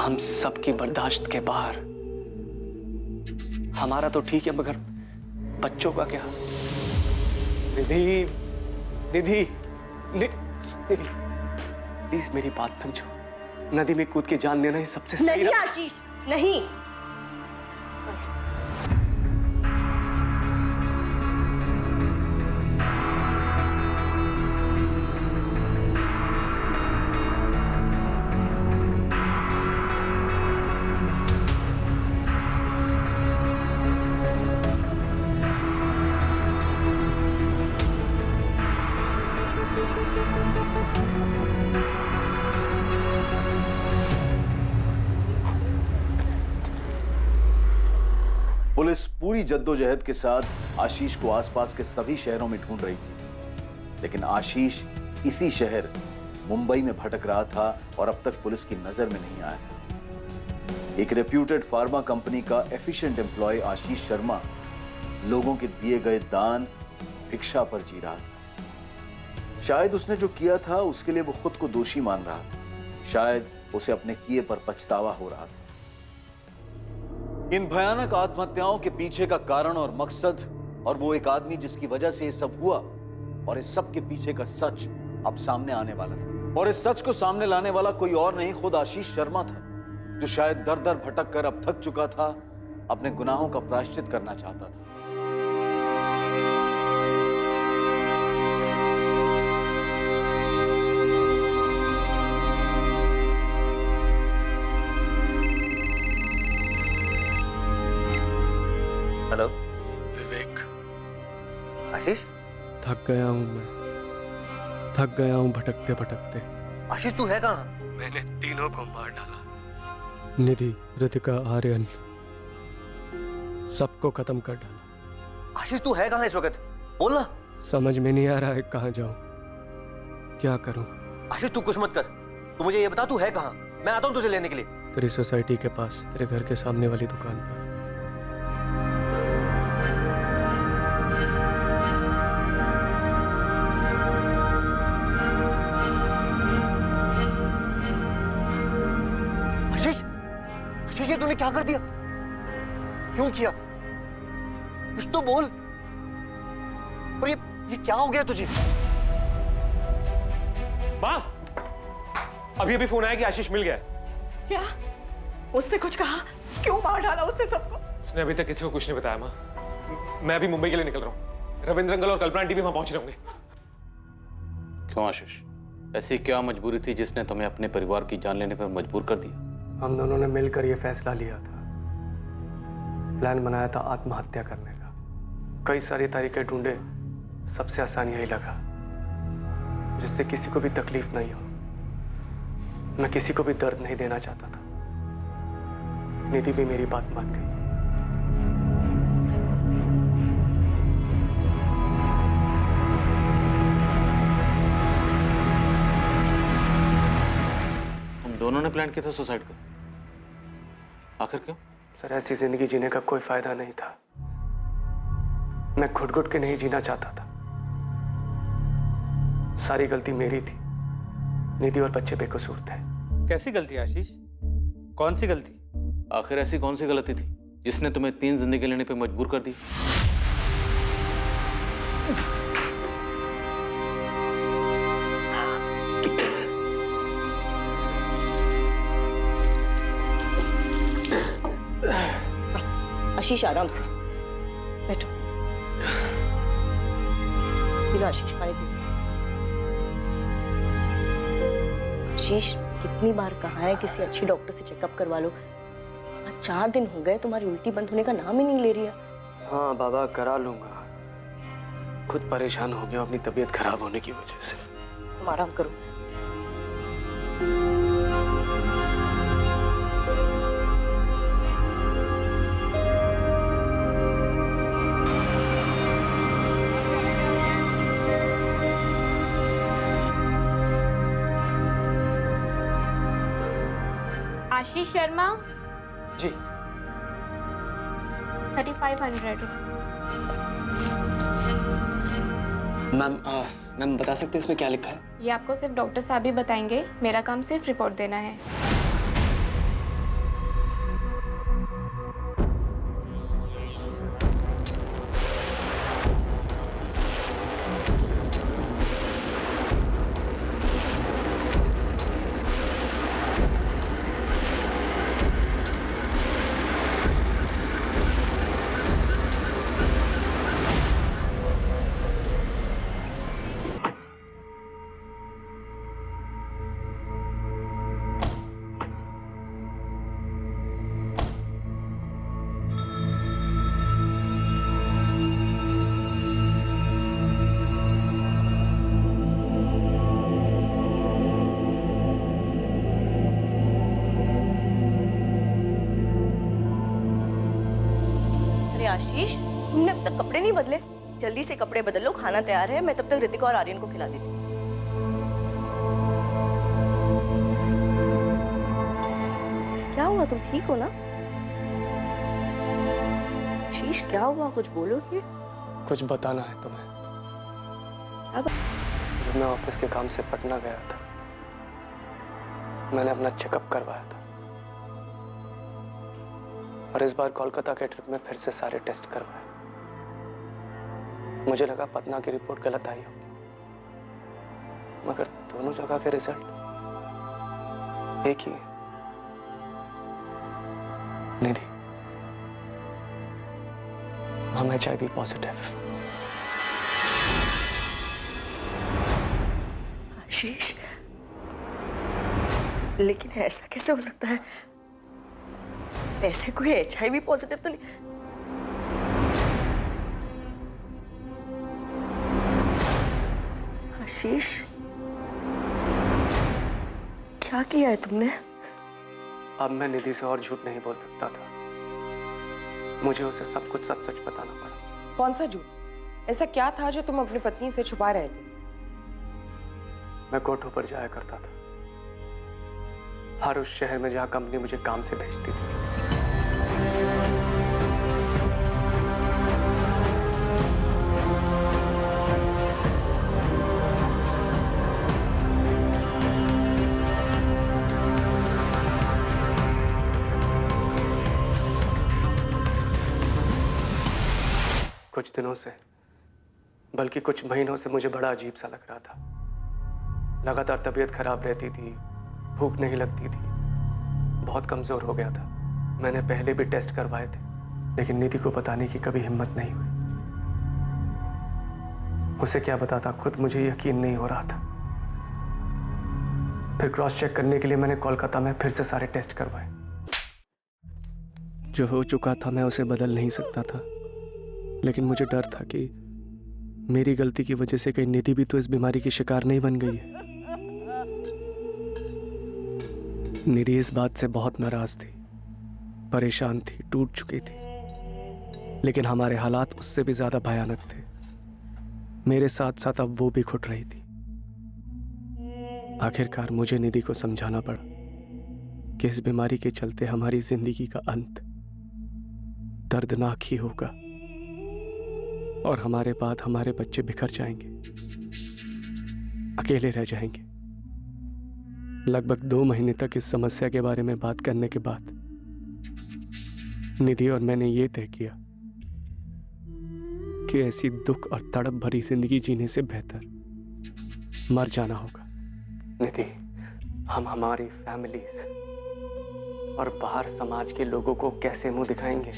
हम सबकी बर्दाश्त के बाहर। हमारा तो ठीक है, मगर बच्चों का क्या? निधि, निधि, निधि, प्लीज मेरी बात समझो। नदी में कूद के जान देना ही सबसे सही। नहीं आशीष, नहीं। बस। पुलिस पूरी जद्दोजहद के साथ आशीष को आसपास के सभी शहरों में ढूंढ रही थी, लेकिन आशीष इसी शहर मुंबई में भटक रहा था और अब तक पुलिस की नजर में नहीं आया था। एक रेप्यूटेड फार्मा कंपनी का एफिशिएंट एम्प्लॉय आशीष शर्मा लोगों के दिए गए दान भिक्षा पर जी रहा था। शायद उसने जो किया था उसके लिए वो खुद को दोषी मान रहा था। शायद उसे अपने किए पर पछतावा हो रहा था। इन भयानक आत्महत्याओं के पीछे का कारण और मकसद और वो एक आदमी जिसकी वजह से ये सब हुआ और इस सब के पीछे का सच अब सामने आने वाला था। और इस सच को सामने लाने वाला कोई और नहीं, खुद आशीष शर्मा था, जो शायद दर दर भटक कर अब थक चुका था, अपने गुनाहों का प्रायश्चित करना चाहता था। हेलो विवेक, आशीष। थक गया हूं मैं, थक गया हूं भटकते भटकते। आशीष तू है कहाँ? मैंने तीनों को मार डाला। निधि, रितिका, आर्यन, सबको खत्म कर डाला। आशीष तू है कहाँ इस वक्त? बोल ना। समझ में नहीं आ रहा है कहाँ जाऊं, क्या करूं। आशीष तू कुछ मत कर, तू मुझे ये बता तू है कहाँ, मैं आता हूँ तुझे लेने के लिए। तेरी सोसाइटी के पास, तेरे घर के सामने वाली दुकान पर। आशीष ये तूने क्या कर दिया? क्यों किया? कुछ तो बोल। और ये क्या हो गया तुझे? माँ, अभी फोन आया कि आशीष मिल गया। क्या? उसने कुछ कहा? क्यों मार डाला उसने सबको? उसने अभी तक किसी को कुछ नहीं बताया माँ। मैं अभी मुंबई के लिए निकल रहा हूँ। रविंद्र अंकल और कल्पना आंटी भी वहां पहुंच रहे होंगे। क्यों आशीष, ऐसी क्या मजबूरी थी जिसने तुम्हें अपने परिवार की जान लेने पर मजबूर कर दिया? हम दोनों ने मिलकर यह फैसला लिया था, प्लान बनाया था आत्महत्या करने का। कई सारी तरीके ढूंढे, सबसे आसान यही लगा जिससे किसी को भी तकलीफ नहीं हो। मैं किसी को भी दर्द नहीं देना चाहता था। निधि भी मेरी बात मान गई। हम दोनों ने प्लान किया था सुसाइड का, आखिर क्यों? सर, ऐसी जिंदगी जीने का कोई फायदा नहीं था। मैं घुट-घुट के नहीं जीना चाहता था। सारी गलती मेरी थी। निधि और बच्चे बेकसूर थे। कैसी गलती आशीष? कौन सी गलती? आखिर ऐसी कौन सी गलती थी जिसने तुम्हें 3 जिंदगी लेने पे मजबूर कर दी? आशीष आराम से बैठो। पीलो आशीष, पानी पी। आशीष, कितनी बार कहा है किसी अच्छी डॉक्टर से चेकअप करवा लो। आज 4 दिन हो गए, तुम्हारी उल्टी बंद होने का नाम ही नहीं ले रही है। हाँ बाबा, करा लूंगा। खुद परेशान हो गया अपनी तबीयत खराब होने की वजह से। तुम आराम करो। आशीष शर्मा जी। 3500। मैम बता सकते हैं इसमें क्या लिखा है? ये आपको सिर्फ डॉक्टर साहब ही बताएंगे, मेरा काम सिर्फ रिपोर्ट देना है। आशीष, तुमने अब तक कपड़े नहीं बदले? जल्दी से कपड़े बदल लो, खाना तैयार है, मैं तब तक ऋतिका और आर्यन को खिला देती हूँ। क्या हुआ, तुम ठीक हो ना? आशीष क्या हुआ, कुछ बोलोगे? कुछ बताना है तुम्हें। क्या जब मैं ऑफिस के काम से पटना गया था, मैंने अपना चेकअप करवाया था और इस बार कोलकाता के ट्रिप में फिर से सारे टेस्ट करवाए। मुझे लगा पटना की रिपोर्ट गलत आई होगी, मगर दोनों जगह के रिजल्ट एक ही है। निधि, हम HIV पॉजिटिव। आशीष, लेकिन ऐसा कैसे हो सकता है? ऐसे कोई HIV पॉजिटिव तो नहीं। आशीष, क्या किया है तुमने? अब मैं निधि से और झूठ नहीं बोल सकता था। मुझे उसे सब कुछ सच सच बताना पड़ा। कौन सा झूठ? ऐसा क्या था जो तुम अपनी पत्नी से छुपा रहे थे? मैं कोठों पर जाया करता था, हर उस शहर में जहां कंपनी मुझे काम से भेजती थी। कुछ दिनों से, बल्कि कुछ महीनों से मुझे बड़ा अजीब सा लग रहा था। लगातार तबीयत खराब रहती थी, भूख नहीं लगती थी, बहुत कमजोर हो गया था। मैंने पहले भी टेस्ट करवाए थे, लेकिन निधि को बताने की कभी हिम्मत नहीं हुई। उसे क्या बताता, खुद मुझे यकीन नहीं हो रहा था। फिर क्रॉस चेक करने के लिए मैंने कोलकाता में फिर से सारे टेस्ट करवाए। जो हो चुका था मैं उसे बदल नहीं सकता था, लेकिन मुझे डर था कि मेरी गलती की वजह से कहीं निधि भी तो इस बीमारी की शिकार नहीं बन गई है। निधि इस बात से बहुत नाराज थी, परेशान थी, टूट चुकी थी, लेकिन हमारे हालात उससे भी ज्यादा भयानक थे। मेरे साथ साथ अब वो भी घुट रही थी। आखिरकार मुझे निधि को समझाना पड़ा कि इस बीमारी के चलते हमारी जिंदगी का अंत दर्दनाक ही होगा और हमारे बाद हमारे बच्चे बिखर जाएंगे, अकेले रह जाएंगे। लगभग 2 महीने तक इस समस्या के बारे में बात करने के बाद निधि और मैंने ये तय किया कि ऐसी दुख और तड़प भरी जिंदगी जीने से बेहतर मर जाना होगा। निधि, हम हमारी फैमिली और बाहर समाज के लोगों को कैसे मुंह दिखाएंगे?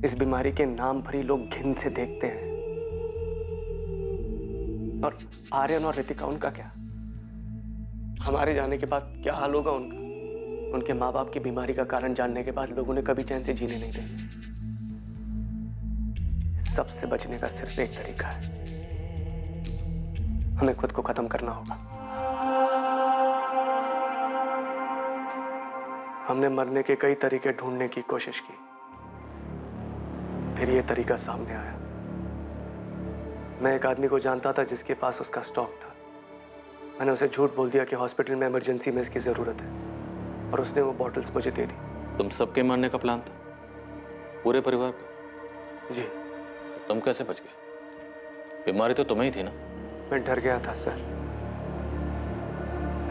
इस बीमारी के नाम पर ही लोग घिन से देखते हैं। और आर्यन और ऋतिका, उनका क्या? हमारे जाने के बाद क्या हाल होगा उनका? उनके माँ बाप की बीमारी का कारण जानने के बाद लोगों ने कभी चैन से जीने नहीं देंगे। सबसे बचने का सिर्फ एक तरीका है, हमें खुद को खत्म करना होगा। हमने मरने के कई तरीके ढूंढने की कोशिश की, फिर ये तरीका सामने आया। मैं एक आदमी को जानता था जिसके पास उसका स्टॉक था। मैंने उसे झूठ बोल दिया कि हॉस्पिटल में इमरजेंसी में इसकी जरूरत है, और उसने वो बॉटल्स मुझे दे दी। तुम सबके मरने का प्लान था, पूरे परिवार का? जी। तुम कैसे बच गए? बीमारी तो तुम्हें ही थी ना? मैं डर गया था सर,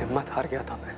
हिम्मत हार गया था मैं।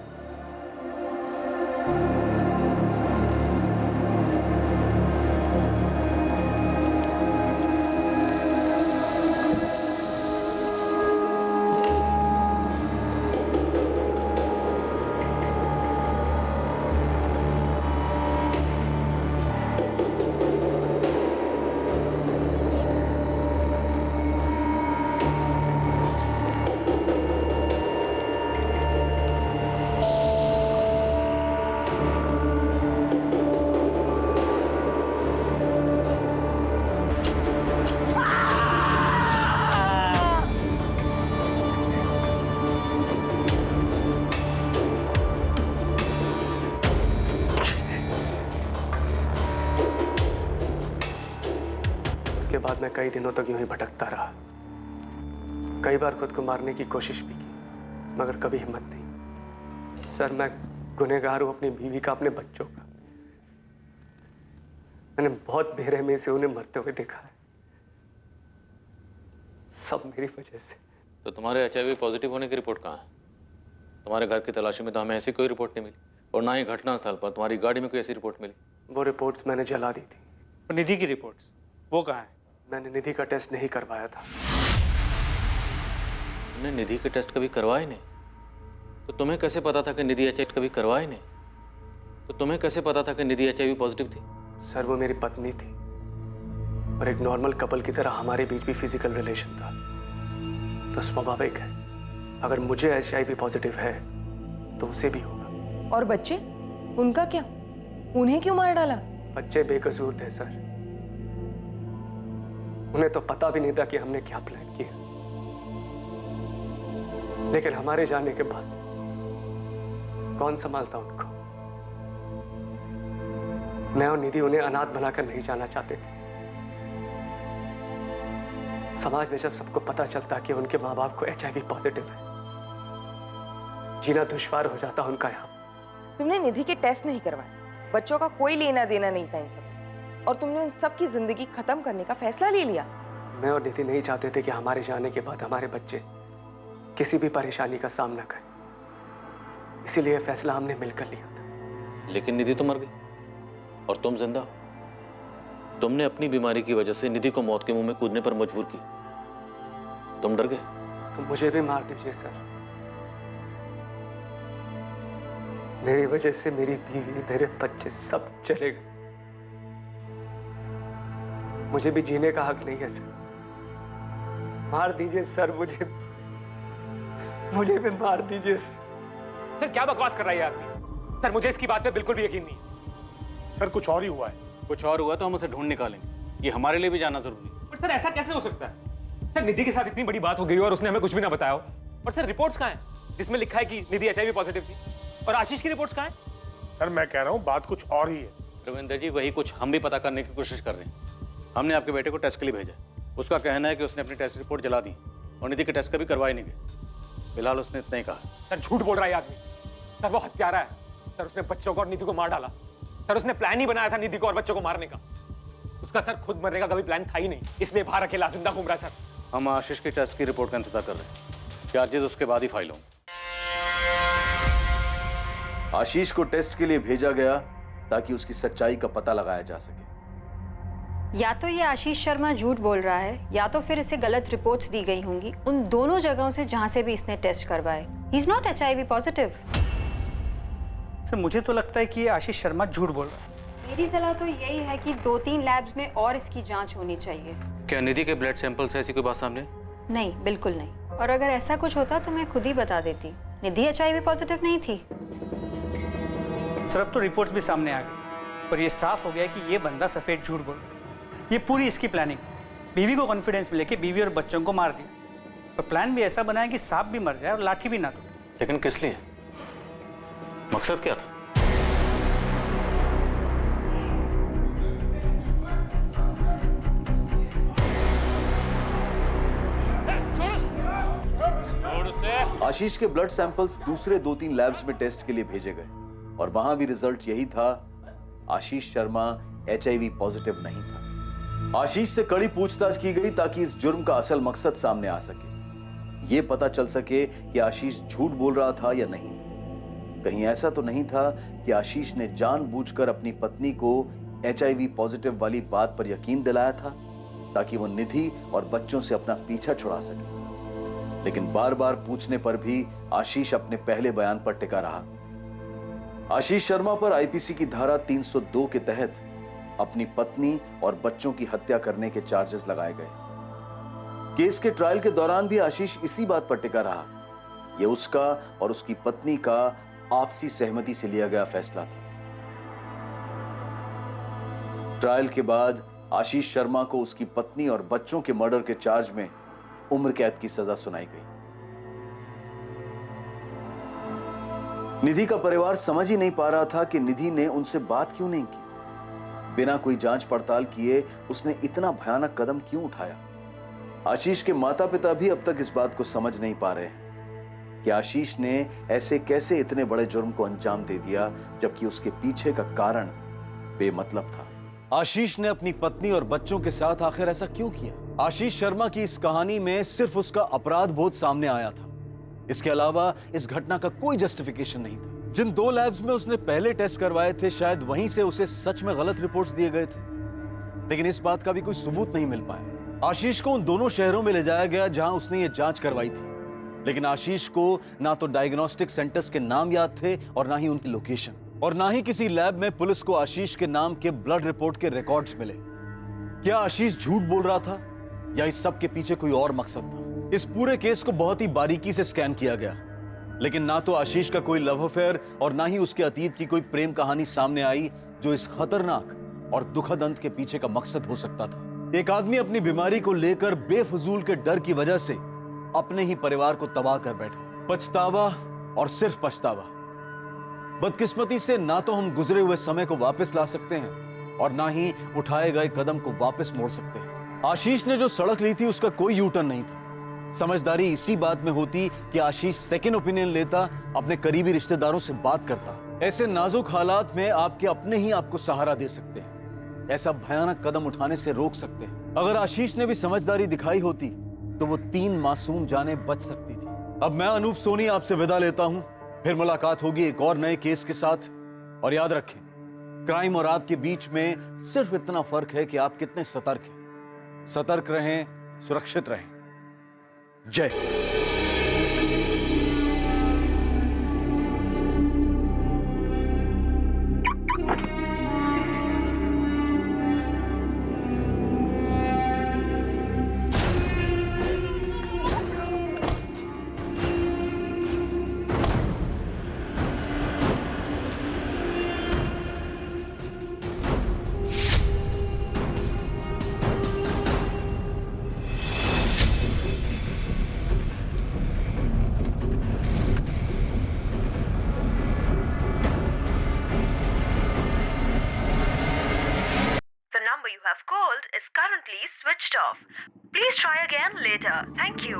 बाद मैं कई दिनों तक यूं ही भटकता रहा। कई बार खुद को मारने की कोशिश भी की, मगर कभी हिम्मत नहीं। सर, मैं गुनहगार हूं अपनी बीवी का, अपने बच्चों का। मैंने बहुत बेरहमी से उन्हें मरते हुए देखा है, सब मेरी वजह से। तो तुम्हारे HIV पॉजिटिव होने की रिपोर्ट कहाँ है? तुम्हारे घर की तलाशी में तो हमें ऐसी कोई रिपोर्ट नहीं मिली, और ना ही घटनास्थल पर तुम्हारी गाड़ी में कोई ऐसी रिपोर्ट मिली। वो रिपोर्ट्स मैंने जला दी थी। और निधि की रिपोर्ट्स वो कहाँ है? मैंने निधि का टेस्ट नहीं करवाया था। तुमने निधि के टेस्ट कभी करवाए नहीं? तो तुम्हें कैसे पता था कि निधि HIV कभी करवाए नहीं? तो तुम्हें कैसे पता था कि निधि HIV पॉजिटिव थी? सर, वो मेरी पत्नी थी और एक नॉर्मल कपल की तरह हमारे बीच भी फिजिकल रिलेशन था। तो स्वाभाविक है, अगर मुझे HIV पॉजिटिव है तो उसे भी होगा। और बच्चे, उनका क्या? उन्हें क्यों मार डाला? बच्चे बेकसूर थे सर। उन्हें तो पता भी नहीं था कि हमने क्या प्लान किया। लेकिन हमारे जाने के बाद कौन संभालता उनको? मैं और निधि उन्हें अनाथ बनाकर नहीं जाना चाहते थे। समाज में जब सबको पता चलता कि उनके माँ बाप को HIV पॉजिटिव है, जीना दुश्वार हो जाता उनका यहाँ। तुमने निधि के टेस्ट नहीं करवाए, बच्चों का कोई लेना देना नहीं था इन सब, और तुमने उन सब की जिंदगी खत्म करने का फैसला ले लिया। मैं और निधि नहीं चाहते थे कि हमारे जाने के बाद हमारे बच्चे किसी भी परेशानी का सामना करें, इसीलिए फैसला हमने मिलकर लिया था। लेकिन निधि तो मर गई और तुम जिंदा हो। तुमने अपनी बीमारी की वजह से निधि को मौत के मुंह में कूदने पर मजबूर किया। तुम डर गए? तो मुझे भी मार दीजिए सर। मेरी वजह से मेरी बीवी, मेरे बच्चे सब चले गए। मुझे भी जीने का हक नहीं है सर। मार दीजिए सर, मुझे भी मार दीजिए सर। सर, क्या बकवास कर रहा है ये आदमी? सर, मुझे इसकी बात पे बिल्कुल भी यकीन नहीं। सर, कुछ और ही हुआ है। कुछ और हुआ तो हम उसे ढूंढ निकालेंगे, ये हमारे लिए भी जानना जरूरी है। पर सर, ऐसा कैसे हो सकता है? सर, निधि के साथ इतनी बड़ी बात हो गई और उसने हमें कुछ भी ना बताया हो। और सर, रिपोर्ट्स कहाँ हैं जिसमें लिखा है कि निधि HIV पॉजिटिव थी? और आशीष की रिपोर्ट्स कहाँ हैं? सर, मैं कह रहा हूँ बात कुछ और ही है। रविंद्र जी, वही कुछ हम भी पता करने की कोशिश कर रहे हैं। हमने आपके बेटे को टेस्ट के लिए भेजा। उसका कहना है कि उसने अपनी टेस्ट रिपोर्ट जला दी और निधि के टेस्ट कभी करवाए नहीं गए। फिलहाल उसने इतना ही कहा। सर, झूठ बोल रहा है ये आदमी। सर, वो हत्यारा है। सर, उसने बच्चों को और निधि को मार डाला। सर, उसने प्लान ही बनाया था निधि को और बच्चों को मारने का। उसका सर खुद मरने का कभी प्लान था ही नहीं, इसलिए बाहर अकेला जिंदा घूम रहा है। सर, हम आशीष की टेस्ट की रिपोर्ट का इंतजार कर रहे हैं। चार्जेस उसके बाद ही फाइल होंगे। आशीष को टेस्ट के लिए भेजा गया ताकि उसकी सच्चाई का पता लगाया जा सके। या तो ये आशीष शर्मा झूठ बोल रहा है, या तो फिर इसे गलत रिपोर्ट्स दी गई होंगी उन दोनों जगहों से जहां से भी इसने टेस्ट करवाए। He is not HIV positive. Sir, मुझे तो लगता है कि ये आशीष शर्मा झूठ बोल रहा है। मेरी सलाह तो यही है कि 2-3 लैब्स में और इसकी जांच होनी चाहिए। क्या निधि के ब्लड सैंपल से ऐसी कोई बात सामने? नहीं, बिल्कुल नहीं। और अगर ऐसा कुछ होता तो मैं खुद ही बता देती। निधि HIV पॉजिटिव नहीं थी। सर, अब तो रिपोर्ट्स भी सामने आ गई और ये साफ हो गया कि ये बंदा सफेद झूठ बोल रहा है। ये पूरी इसकी प्लानिंग। बीवी को कॉन्फिडेंस में लेके बीवी और बच्चों को मार दिया, और प्लान भी ऐसा बनाया कि सांप भी मर जाए और लाठी भी ना टूटे। लेकिन किस लिए? मकसद क्या था? आशीष के ब्लड सैंपल्स दूसरे 2-3 लैब्स में टेस्ट के लिए भेजे गए और वहां भी रिजल्ट यही था, आशीष शर्मा HIV पॉजिटिव नहीं था। आशीष से कड़ी पूछताछ की गई ताकि इस जुर्म का असल मकसद सामने आ सके, यह पता चल सके कि आशीष झूठ बोल रहा था या नहीं। कहीं ऐसा तो नहीं था कि आशीष ने जानबूझकर अपनी पत्नी को HIV पॉजिटिव वाली बात पर यकीन दिलाया था ताकि वो निधि और बच्चों से अपना पीछा छुड़ा सके। लेकिन बार बार पूछने पर भी आशीष अपने पहले बयान पर टिका रहा। आशीष शर्मा पर IPC की धारा 302 के तहत अपनी पत्नी और बच्चों की हत्या करने के चार्जेस लगाए गए। केस के ट्रायल के दौरान भी आशीष इसी बात पर टिका रहा। यह उसका और उसकी पत्नी का आपसी सहमति से लिया गया फैसला था। ट्रायल के बाद आशीष शर्मा को उसकी पत्नी और बच्चों के मर्डर के चार्ज में उम्र कैद की सजा सुनाई गई। निधि का परिवार समझ ही नहीं पा रहा था कि निधि ने उनसे बात क्यों नहीं की। बिना कोई जांच पड़ताल किए उसने इतना भयानक कदम क्यों उठाया? आशीष के माता पिता भी अब तक इस बात को समझ नहीं पा रहे हैं कि आशीष ने ऐसे कैसे इतने बड़े जुर्म को अंजाम दे दिया, जबकि उसके पीछे का कारण बेमतलब था। आशीष ने अपनी पत्नी और बच्चों के साथ आखिर ऐसा क्यों किया? आशीष शर्मा की इस कहानी में सिर्फ उसका अपराध बोध सामने आया था। इसके अलावा इस घटना का कोई जस्टिफिकेशन नहीं था। जिन 2 लैब्स में उसने पहले टेस्ट करवाए थे, शायद वहीं से उसे सच में गलत रिपोर्ट्स दिए गए थे, लेकिन इस बात का भी कोई सबूत नहीं मिल पाया। आशीष को उन दोनों शहरों में ले जाया गया जहां उसने ये जांच करवाई थी, लेकिन आशीष को ना तो डायग्नोस्टिक सेंटर्स के नाम याद थे और ना ही उनकी लोकेशन, और ना ही किसी लैब में पुलिस को आशीष के नाम के ब्लड रिपोर्ट के रिकॉर्ड्स मिले। क्या आशीष झूठ बोल रहा था या इस सब के पीछे कोई और मकसद था? इस पूरे केस को बहुत ही बारीकी से स्कैन किया गया, लेकिन ना तो आशीष का कोई लव अफेयर और ना ही उसके अतीत की कोई प्रेम कहानी सामने आई जो इस खतरनाक और दुखद अंत के पीछे का मकसद हो सकता था। एक आदमी अपनी बीमारी को लेकर बेफजूल के डर की वजह से अपने ही परिवार को तबाह कर बैठा। पछतावा और सिर्फ पछतावा। बदकिस्मती से ना तो हम गुजरे हुए समय को वापस ला सकते हैं और ना ही उठाए गए कदम को वापस मोड़ सकते हैं। आशीष ने जो सड़क ली थी उसका कोई यू टर्न नहीं था। समझदारी इसी बात में होती कि आशीष सेकंड ओपिनियन लेता, अपने करीबी रिश्तेदारों से बात करता। ऐसे नाजुक हालात में आपके अपने ही आपको सहारा दे सकते हैं, ऐसा भयानक कदम उठाने से रोक सकते हैं। अगर आशीष ने भी समझदारी दिखाई होती तो वो 3 मासूम जानें बच सकती थी। अब मैं अनूप सोनी आपसे विदा लेता हूं, फिर मुलाकात होगी एक और नए केस के साथ। और याद रखें, क्राइम और आपके बीच में सिर्फ इतना फर्क है कि आप कितने सतर्क हैं। सतर्क रहें, सुरक्षित रहें। जय। switched off. Please try again later. Thank you.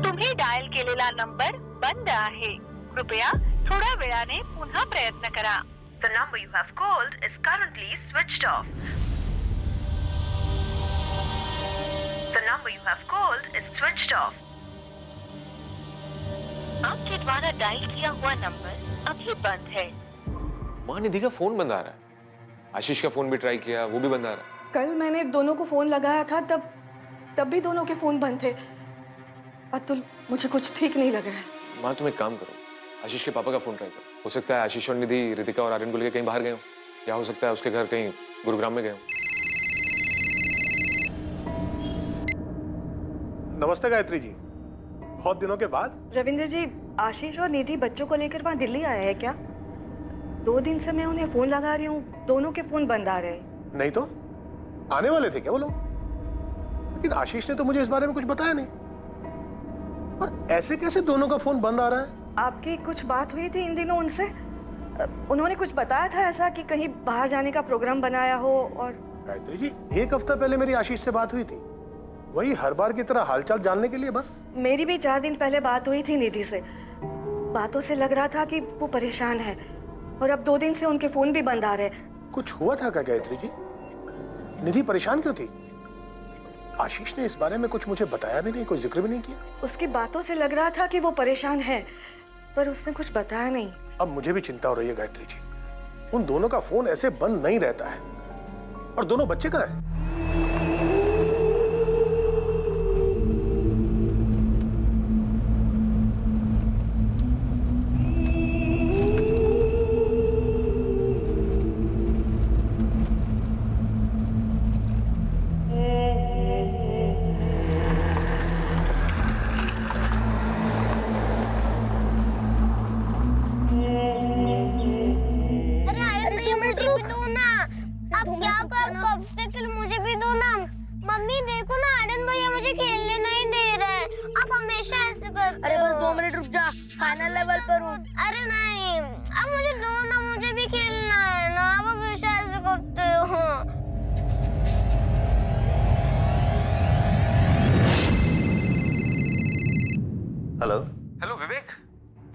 तुम्ही डायल केलेला नंबर बंद आहे. कृपया थोड्या वेळाने पुन्हा प्रयत्न करा. The number you have called is currently switched off. The number you have called is switched off. आपके द्वारा डायल किया हुआ नंबर अभी बंद है. माँ, निधि का फोन बंद आ रहा है. आशीष का फोन भी ट्राई किया, वो भी बंद आ रहा है. कल मैंने दोनों को फोन लगाया था, तब भी दोनों के फोन बंद थे. अतुल, मुझे कुछ ठीक नहीं लग रहा है. माँ, तुम एक काम करो, आशीष के पापा का फोन ट्राई करो. हो सकता है आशीष और निधि रितिका और आर्यन को लेकर कहीं बाहर गए हो, या हो सकता है उसके घर कहीं गुरुग्राम में गए हो. नमस्ते गायत्री जी, बहुत दिनों के बाद. रविंद्र जी, आशीष और निधि बच्चों को लेकर वहाँ दिल्ली आए हैं क्या? 2 दिन से मैं उन्हें फोन लगा रही हूँ, दोनों के फोन बंद आ रहे हैं. नहीं तो आने वाले थे क्या वो लोग? लेकिन आशीष ने तो मुझे इस बारे में कुछ बताया नहीं. और ऐसे कैसे दोनों का फोन बंद आ रहा है? आपकी कुछ बात हुई थी इन दिनों उनसे? उन्होंने कुछ बताया था ऐसा कि कहीं बाहर जाने का प्रोग्राम बनाया हो? और गायत्री जी, 1 हफ्ता पहले मेरी आशीष से बात हुई थी, वही हर बार की तरह हालचाल जानने के लिए बस. मेरी भी 4 दिन पहले बात हुई थी निधि से. बातों से लग रहा था कि वो परेशान है, और अब 2 दिन से उनके फोन भी बंद आ रहे हैं. कुछ हुआ था क्या गायत्री जी? निधि परेशान क्यों थी? आशीष ने इस बारे में कुछ मुझे बताया भी नहीं, कोई जिक्र भी नहीं किया. उसकी बातों से लग रहा था कि वो परेशान है, पर उसने कुछ बताया नहीं. अब मुझे भी चिंता हो रही है गायत्री जी. उन दोनों का फोन ऐसे बंद नहीं रहता है. और दोनों बच्चे कहाँ हैं? अरे बस 2 मिनट रुक जा, फाइनल लेवल पर हूँ. अरे नहीं, अब मुझे दो ना, मुझे भी हेलो। हेलो विवेक,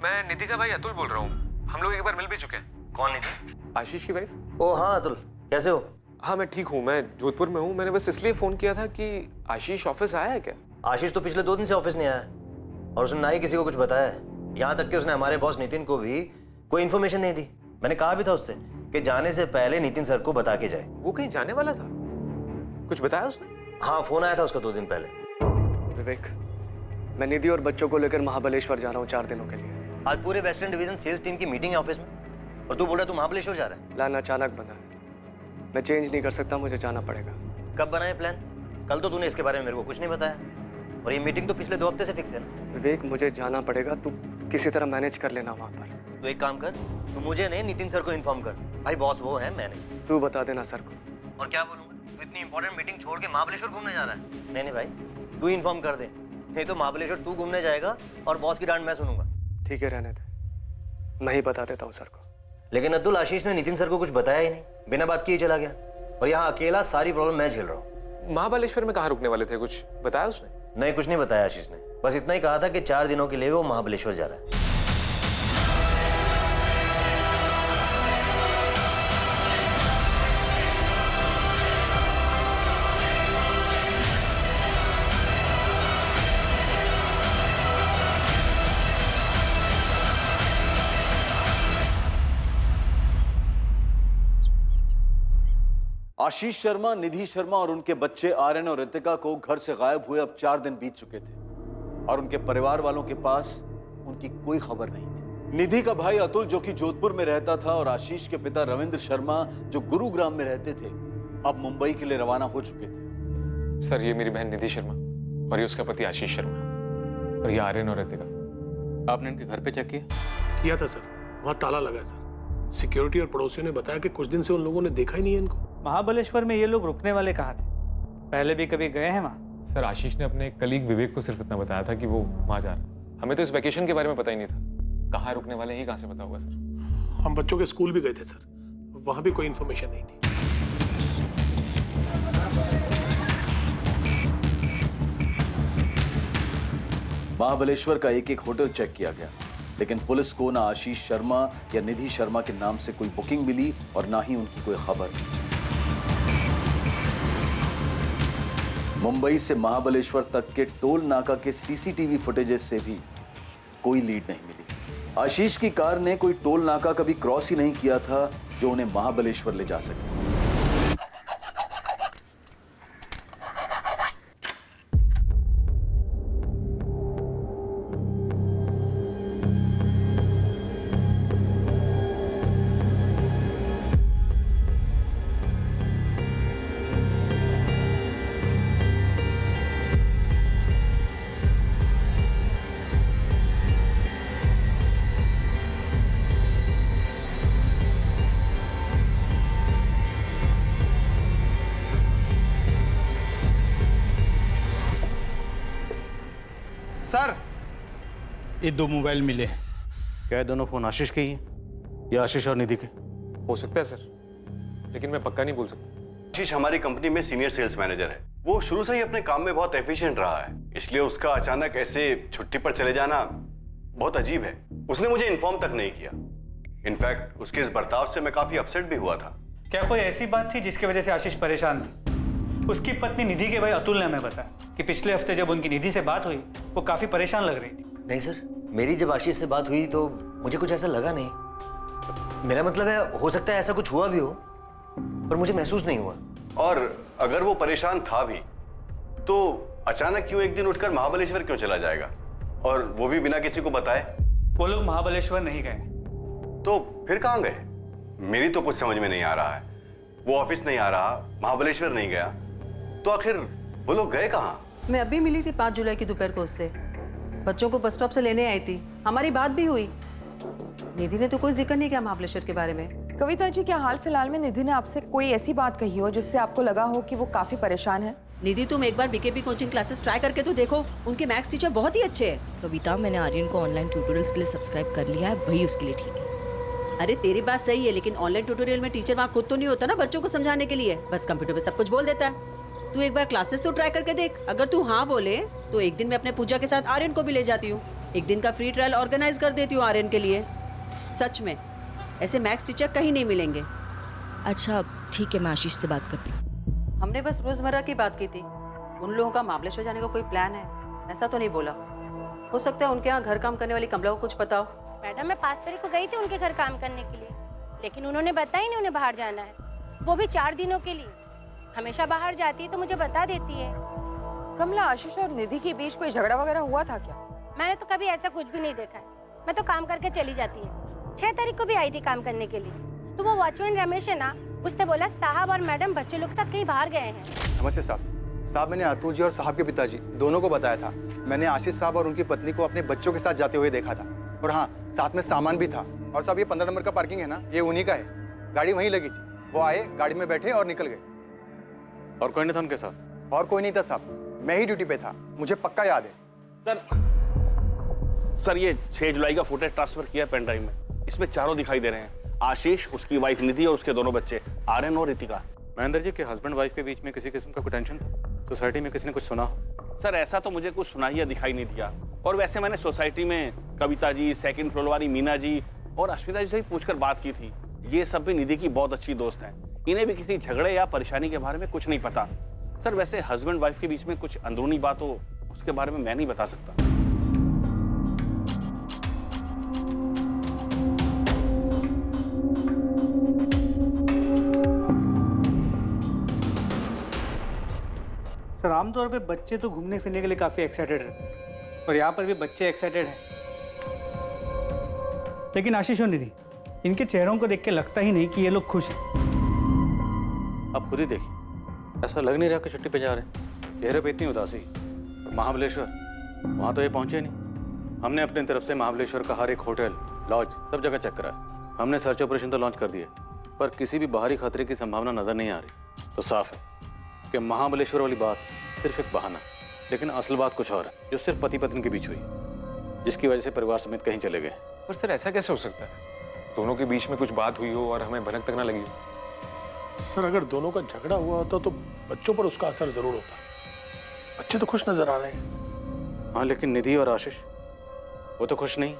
मैं निधि का भाई अतुल बोल रहा हूँ। हम लोग एक बार मिल भी चुके हैं। कौन निधि? आशीष की वाइफ। ओ हाँ अतुल, कैसे हो? हाँ मैं ठीक हूँ, मैं जोधपुर में हूँ। मैंने बस इसलिए फोन किया था कि आशीष ऑफिस आया है क्या? आशीष तो पिछले 2 दिन से ऑफिस नहीं आया और उसने ना ही किसी को कुछ बताया है। यहाँ तक कि उसने हमारे बॉस नितिन को भी कोई इन्फॉर्मेशन नहीं दी। मैंने कहा भी था उससे कि जाने से पहले नितिन सर को बता के जाए। वो कहीं जाने वाला था? कुछ बताया उसने? हाँ फोन आया था उसका 2 दिन पहले। विवेक, मैं निधि और बच्चों को लेकर महाबलेश्वर जा रहा हूँ 4 दिनों के लिए। आज पूरे वेस्टर्न डिवीजन सेल्स टीम की मीटिंग है ऑफिस में और तू बोल रहा है तू महाबलेश्वर जा रहा है? प्लान अचानक बना है, मैं चेंज नहीं कर सकता, मुझे जाना पड़ेगा। कब बना है प्लान? कल तो तूने इसके बारे में मेरे को कुछ नहीं बताया और ये मीटिंग तो पिछले 2 हफ्ते से फिक्स है ना। विवेक, मुझे जाना पड़ेगा, तू किसी तरह मैनेज कर लेना वहाँ पर। तो एक काम कर, तू मुझे नहीं नितिन सर को इन्फॉर्म कर। भाई बॉस वो है, मैं नहीं। तू बता देना सर को। और क्या बोलूंगा? तू इतनी इंपॉर्टेंट मीटिंग छोड़ के महाबलेश्वर घूमने जा रहा है? नहीं भाई, तू इन्फॉर्म कर दे, नहीं तो महाबलेश्वर तू घूमने जाएगा और बॉस की डांट मैं सुनूंगा। ठीक है, रहने दे, मैं ही बता देता हूँ सर को। लेकिन अब्दुल, आशीष ने नितिन सर को कुछ बताया ही नहीं, बिना बात किए चला गया और यहाँ अकेला सारी प्रॉब्लम मैं झेल रहा हूँ। महाबलेश्वर में कहाँ रुकने वाले थे? कुछ बताया उसने? नहीं, कुछ नहीं बताया आशीष ने। बस इतना ही कहा था कि 4 दिनों के लिए वो महाबलेश्वर जा रहा है। आशीष शर्मा, निधि शर्मा और उनके बच्चे आर्यन और रितिका को घर से गायब हुए अब 4 दिन बीत चुके थे और उनके परिवार वालों के पास उनकी कोई खबर नहीं थी। निधि का भाई अतुल जो कि जोधपुर में रहता था और आशीष के पिता रविंद्र शर्मा जो गुरुग्राम में रहते थे, अब मुंबई के लिए रवाना हो चुके थे। सर, ये मेरी बहन निधि शर्मा और ये उसका पति आशीष शर्मा और ये आर्यन और रितिका। आपने इनके घर पे चेक किया? किया था सर, वहाँ ताला लगा है सर। सिक्योरिटी और पड़ोसियों ने बताया कि कुछ दिन से उन लोगों ने देखा ही नहीं है इनको। महाबलेश्वर में ये लोग रुकने वाले कहाँ थे? पहले भी कभी गए हैं वहाँ? सर, आशीष ने अपने कलीग विवेक को सिर्फ इतना बताया था कि वो वहाँ जा रहा है। हमें तो इस वेकेशन के बारे में पता ही नहीं था। कहाँ रुकने वाले हैं कहाँ से पता होगा सर? हम बच्चों के स्कूल भी गए थे सर, वहाँ भी कोई इन्फॉर्मेशन नहीं थी। महाबलेश्वर का एक होटल चेक किया गया, लेकिन पुलिस को ना आशीष शर्मा या निधि शर्मा के नाम से कोई बुकिंग मिली और ना ही उनकी कोई खबर। मुंबई से महाबलेश्वर तक के टोल नाका के सीसीटीवी फुटेजेस से भी कोई लीड नहीं मिली। आशीष की कार ने कोई टोल नाका कभी क्रॉस ही नहीं किया था जो उन्हें महाबलेश्वर ले जा सके। सर, ये 2 मोबाइल मिले। क्या ये दोनों फोन आशीष के ही हैं या आशीष और निधि के? हो सकता है सर, लेकिन मैं पक्का नहीं बोल सकता। आशीष हमारी कंपनी में सीनियर सेल्स मैनेजर है। वो शुरू से ही अपने काम में बहुत एफिशिएंट रहा है, इसलिए उसका अचानक ऐसे छुट्टी पर चले जाना बहुत अजीब है। उसने मुझे इन्फॉर्म तक नहीं किया। इनफैक्ट उसके इस बर्ताव से मैं काफी अपसेट भी हुआ था। क्या कोई ऐसी बात थी जिसकी वजह से आशीष परेशान थी? उसकी पत्नी निधि के भाई अतुल ने हमें बताया कि पिछले हफ्ते जब उनकी निधि से बात हुई वो काफी परेशान लग रही थी। नहीं सर, मेरी जब आशीष से बात हुई तो मुझे कुछ ऐसा लगा नहीं। मेरा मतलब है, हो सकता है ऐसा कुछ हुआ भी हो पर मुझे महसूस नहीं हुआ। और अगर वो परेशान था भी तो अचानक क्यों एक दिन उठकर महाबलेश्वर क्यों चला जाएगा, और वो भी बिना किसी को बताए? वो लोग महाबलेश्वर नहीं गए। तो फिर कहाँ गए? मेरी तो कुछ समझ में नहीं आ रहा है। वो ऑफिस नहीं आ रहा, महाबलेश्वर नहीं गया, तो आखिर वो लोग गए कहाँ? मैं अभी मिली थी 5 जुलाई की दोपहर को उससे। बच्चों को बस स्टॉप से लेने आई थी, हमारी बात भी हुई। निधि ने तो कोई जिक्र नहीं किया महाबलेश्वर के बारे में। कविता जी, क्या हाल फिलहाल में निधि ने आपसे कोई ऐसी बात कही हो जिससे आपको लगा हो कि वो काफी परेशान है? निधि, तुम एक बार बीकेपी कोचिंग क्लासेस ट्राई करके तो देखो, उनके मैथ्स टीचर बहुत ही अच्छे हैं। कविता, मैंने आर्यन को ऑनलाइन ट्यूटोरियल्स के लिए सब्सक्राइब कर लिया है, वही उसके लिए ठीक है। अरे तेरी बात सही है, लेकिन ऑनलाइन ट्यूटोरियल में टीचर वहाँ खुद तो नहीं होता ना बच्चों को समझाने के लिए, बस कंप्यूटर पे सब कुछ बोल देता है। तू एक बार क्लासेस तो ट्राई करके देख, अगर तू हाँ बोले तो एक दिन मैं अपने पूजा के साथ आर्यन को भी ले जाती हूँ। एक दिन का फ्री ट्रायल ऑर्गेनाइज कर देती हूँ आर्यन के लिए। सच में ऐसे मैथ्स टीचर कहीं नहीं मिलेंगे। अच्छा ठीक है, मैं आशीष से बात करती हूँ। हमने बस रोजमर्रा की बात की थी। उन लोगों का महाबलेश्वर जाने का कोई प्लान है ऐसा तो नहीं बोला। हो सकता है उनके यहाँ घर काम करने वाली कमला को कुछ पता हो। मैडम मैं 5 तारीख को गई थी उनके घर काम करने के लिए, लेकिन उन्होंने बताया नहीं उन्हें बाहर जाना है, वो भी 4 दिनों के लिए। हमेशा बाहर जाती है तो मुझे बता देती है। कमला, आशीष और निधि के बीच कोई झगड़ा वगैरह हुआ था क्या? मैंने तो कभी ऐसा कुछ भी नहीं देखा है, मैं तो काम करके चली जाती है। 6 तारीख को भी आई थी काम करने के लिए, तो वो वॉचमैन रमेश है ना, उसने बोला साहब और मैडम बच्चे लोग तक कहीं बाहर गए हैं। नमस्ते साहब, मैंने अतुल जी और साहब के पिताजी दोनों को बताया था। मैंने आशीष साहब और उनकी पत्नी को अपने बच्चों के साथ जाते हुए देखा था, और हाँ साथ में सामान भी था। और साहब ये 15 नंबर का पार्किंग है ना, ये उन्हीं का है। गाड़ी वहीं लगी थी, वो आए, गाड़ी में बैठे और निकल गए। और कोई नहीं था उनके साथ? और कोई नहीं था साहब, मैं ही ड्यूटी पे था, मुझे पक्का याद है। सर ये 6 जुलाई का फुटेज ट्रांसफर किया पेन ड्राइव में, इसमें चारों दिखाई दे रहे हैं, आशीष, उसकी वाइफ निधि और उसके दोनों बच्चे आर्यन और रितिका। महेंद्र जी के हस्बैंड वाइफ के बीच में किसी किस्म का कोई टेंशन था? सोसाइटी में किसी ने कुछ सुना? सर ऐसा तो मुझे कुछ सुनाई या दिखाई नहीं दिया। और वैसे मैंने सोसाइटी में कविता जी, सेकंड फ्लोर वाली मीना जी और अश्विता जी से भी पूछकर बात की थी। ये सब भी निधि की बहुत अच्छी दोस्त हैं, इन्हें भी किसी झगड़े या परेशानी के बारे में कुछ नहीं पता। सर वैसे हस्बैंड वाइफ के बीच में कुछ अंदरूनी बात हो उसके बारे में मैं नहीं बता सकता। सर आमतौर पे बच्चे तो घूमने फिरने के लिए काफ़ी एक्साइटेड रहते हैं, और यहाँ पर भी बच्चे एक्साइटेड हैं। लेकिन आशीष और निधि, इनके चेहरों को देख के लगता ही नहीं कि ये लोग खुश हैं। आप खुद ही देखिए, ऐसा लग नहीं रहा कि छुट्टी पे जा रहे हैं। चेहरे पे इतनी उदासी। और महाबलेश्वर, वहाँ तो ये पहुँचे नहीं। हमने अपनी तरफ से महाबलेश्वर का हर एक होटल, लॉज सब जगह चेक करा। हमने सर्च ऑपरेशन तो लॉन्च कर दिए, पर किसी भी बाहरी खतरे की संभावना नजर नहीं आ रही। तो साफ है कि महाबलेश्वर वाली बात सिर्फ एक बहाना, लेकिन असल बात कुछ और है, जो सिर्फ पति पत्नी के बीच हुई, जिसकी वजह से परिवार समेत कहीं चले गए। पर सर ऐसा कैसे हो सकता है? दोनों के बीच में कुछ बात हुई हो और हमें भनक तक ना लगी हो। सर अगर दोनों का झगड़ा हुआ होता तो बच्चों पर उसका असर जरूर होता। बच्चे तो खुश नजर आ रहे हैं। हाँ, लेकिन निधि और आशीष वो तो खुश नहीं।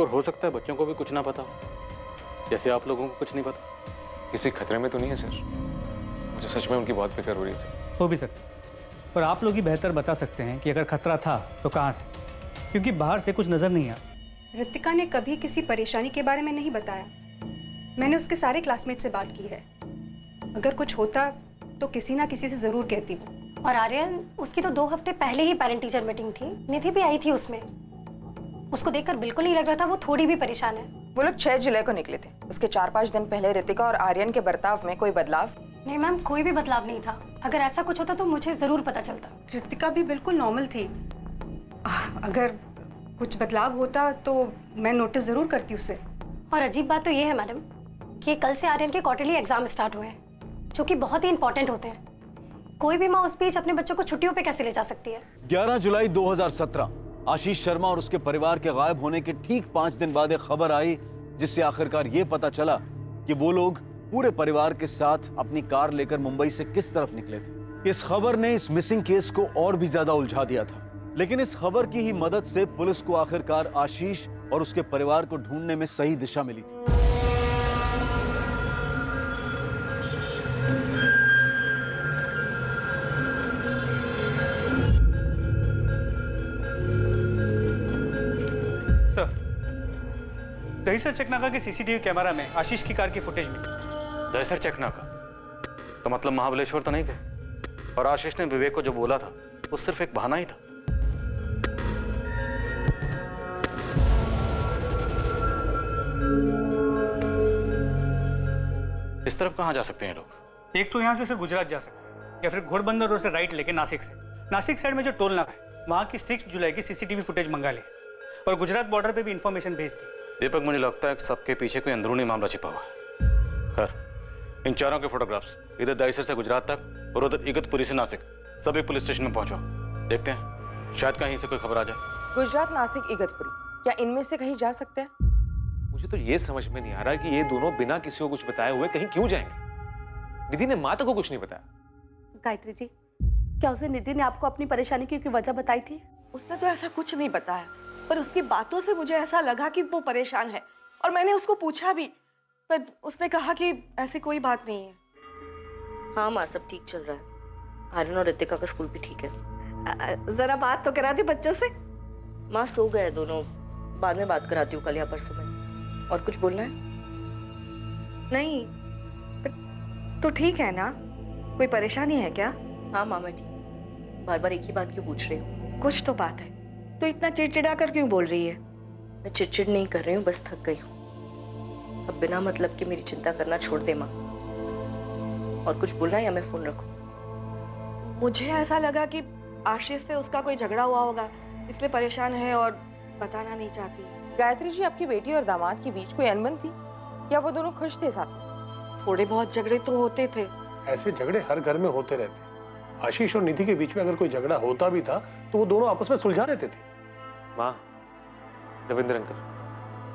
और हो सकता है बच्चों को भी कुछ ना पता हो, जैसे आप लोगों को कुछ नहीं पता। किसी खतरे में तो नहीं है सर? मुझे सच में उनकी बहुत फिक्र हो रही है सर। हो भी सकता है, और आप लोग ही बेहतर बता सकते हैं कि अगर खतरा था तो कहाँ से, क्योंकि बाहर से कुछ नजर नहीं आ। रितिका ने कभी किसी परेशानी के बारे में नहीं बताया। मैंने उसके सारे क्लासमेट से बात की है, अगर कुछ होता तो किसी ना किसी से जरूर कहती वो। और आर्यन, उसकी तो 2 हफ्ते पहले ही पेरेंट टीचर मीटिंग थी, निधि भी आई थी उसमें। उसको देखकर बिल्कुल नहीं लग रहा था वो थोड़ी भी परेशान है। वो लोग 6 जुलाई को निकले थे, उसके 4-5 दिन पहले रितिका और आर्यन के बर्ताव में कोई बदलाव? नहीं मैम, कोई भी बदलाव नहीं था। अगर ऐसा कुछ होता तो मुझे जरूर पता चलता। रितिका भी बिल्कुल नॉर्मल थी। अगर कुछ बदलाव होता तो मैं नोटिस जरूर करती उसे। और अजीब बात तो ये है मैडम कि कल से आर्यन के क्वार्टरली एग्जाम स्टार्ट हुए हैं, जो कि बहुत ही इंपॉर्टेंट होते हैं। कोई भी माँ उस बीच अपने बच्चों को छुट्टियों पे कैसे ले जा सकती है? 11 जुलाई 2017 आशीष शर्मा और उसके परिवार के गायब होने के ठीक 5 दिन बाद एक खबर आई, जिससे आखिरकार ये पता चला कि वो लोग पूरे परिवार के साथ अपनी कार लेकर मुंबई से किस तरफ निकले थे। इस खबर ने इस मिसिंग केस को और भी ज्यादा उलझा दिया था, लेकिन इस खबर की ही मदद से पुलिस को आखिरकार आशीष और उसके परिवार को ढूंढने में सही दिशा मिली थी। दहीसर चकनाका के सीसीटीवी कैमरा में आशीष की कार की फुटेज मिली। दहीसर चकनाका तो मतलब महाबलेश्वर तो नहीं गए? और आशीष ने विवेक को जो बोला था वो सिर्फ एक बहाना ही था। इस तरफ कहाँ जा सकते हैं लोग? एक तो यहाँ से गुजरात जा सकते हैं, या फिर घोड़बंदर रोड से राइट लेके नासिक से। नासिक साइड में जो टोल नाका है वहाँ की 6 जुलाई की सीसीटीवी फुटेज मंगा ले और गुजरात बॉर्डर पे भी इंफॉर्मेशन भेज दी। दीपक, मुझे लगता है कि सबके पीछे कोई अंदरूनी मामला छिपा हुआ है। खैर, इन चारों के फोटोग्राफ्स इधर दहीसर से गुजरात तक और उधर इगतपुरी से नासिक सभी पुलिस स्टेशन में पहुंचो। देखते हैं शायद कहीं से कोई खबर आ जाए। गुजरात, नासिक, इगतपुरी, क्या इनमें से कहीं जा सकते हैं? मुझे तो ये समझ में नहीं आ रहा कि ये दोनों बिना किसी को कुछ बताए हुए कहीं क्यों जाएंगे। निधि ने माता को कुछ नहीं बताया। गायत्री जी, क्या उसे निधि ने आपको अपनी परेशानी की वजह बताई थी? उसने तो ऐसा कुछ नहीं बताया, पर उसकी बातों से मुझे ऐसा लगा कि वो परेशान है। और मैंने उसको पूछा भी, पर उसने कहा कि ऐसी कोई बात नहीं है। हाँ माँ, सब ठीक चल रहा है। आर्यन और रितिका का स्कूल भी ठीक है। जरा बात तो करा दे बच्चों से। माँ सो गए दोनों, बाद में बात कराती हूँ कल या परसों में। और कुछ बोलना है? नहीं तो ठीक है ना, कोई परेशानी है क्या? हाँ माँ मैं ठीक हूँ। बार बार एक ही बात क्यों पूछ रही हो? कुछ तो बात है, तो इतना चिड़चिड़ा कर क्यों बोल रही है? मैं चिड़चिड़ नहीं कर रही हूँ, बस थक गई हूँ। अब बिना मतलब के मेरी चिंता करना छोड़ दे माँ। और कुछ बोलना है या मैं फोन रखूँ? मुझे ऐसा लगा कि आशीष से उसका कोई झगड़ा हुआ होगा, इसलिए परेशान है और बताना नहीं चाहती। गायत्री जी, आपकी बेटी और दामाद के बीच कोई अनबन थी या वो दोनों खुश थे साथ में? थोड़े बहुत झगड़े तो होते थे। ऐसे झगड़े हर घर में होते रहते हैं। आशीष और निधि के बीच में अगर कोई झगड़ा होता भी था तो वो दोनों आपस में सुलझा लेते थे। माँ, रविंद्र अंकल,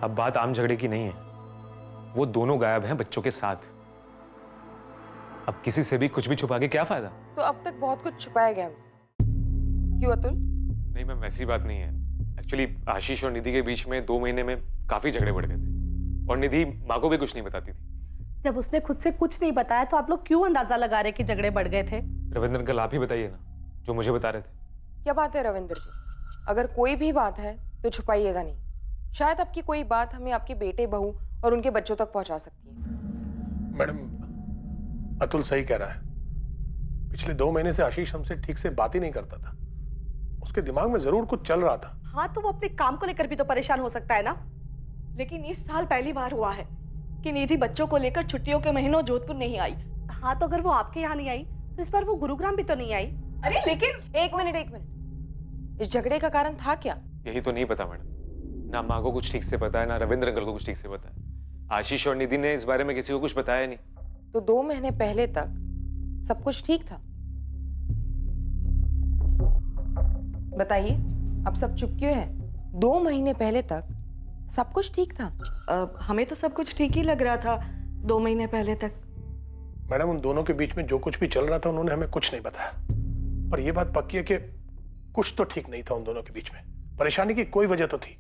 अब बात आम झगड़े की नहीं है। वो दोनों गायब हैं बच्चों के साथ। अब किसी से भी कुछ भी छुपा के क्या फायदा? तो अब तक बहुत कुछ छुपाया गया हमसे, क्यों अतुल? नहीं मैम, वैसी बात नहीं है। एक्चुअली आशीष और निधि के बीच में 2 महीने में काफी झगड़े बढ़ गए थे और निधि माँ को भी कुछ नहीं बताती थी। जब उसने खुद से कुछ नहीं बताया तो आप लोग क्यों अंदाजा लगा रहे कि झगड़े बढ़ गए थे? रविंद्र अंकल आप ही बताइए ना, जो मुझे बता रहे थे। क्या बात है रविंद्र जी, अगर कोई भी बात है तो छुपाइएगा नहीं। शायद आपकी कोई बात हमें आपके बेटे, बहू और उनके बच्चों तक पहुंचा सकती है। मैडम, अतुल सही कह रहा है। पिछले 2 महीने से आशीष हमसे ठीक से बात ही नहीं करता था। उसके दिमाग में जरूर कुछ चल रहा था। हाँ, तो वो अपने काम को लेकर भी तो परेशान हो सकता है ना। लेकिन इस साल पहली बार हुआ है कि निधि बच्चों को लेकर छुट्टियों के महीनों जोधपुर नहीं आई। हाँ, तो अगर वो आपके यहाँ नहीं आई तो इस बार वो गुरुग्राम भी तो नहीं आई। अरे लेकिन एक मिनट, इस झगड़े का कारण था क्या? यही तो नहीं पता मैडम। ना माँ को कुछ ठीक से पता है, ना रविंद्र अंकल को कुछ ठीक से पता है। आशीष और निधि ने इस बारे में किसी को कुछ बताया नहीं। तो 2 महीने पहले तक सब कुछ ठीक था। बताइए, अब सब चुप क्यों है? 2 महीने पहले तक सब कुछ ठीक था। हमें तो सब कुछ ठीक ही लग रहा था 2 महीने पहले तक। मैडम, उन दोनों के बीच में जो कुछ भी चल रहा था उन्होंने हमें कुछ नहीं बताया, पर यह बात पक्की है कि कुछ तो ठीक नहीं था उन दोनों के बीच में। परेशानी की कोई वजह तो थी।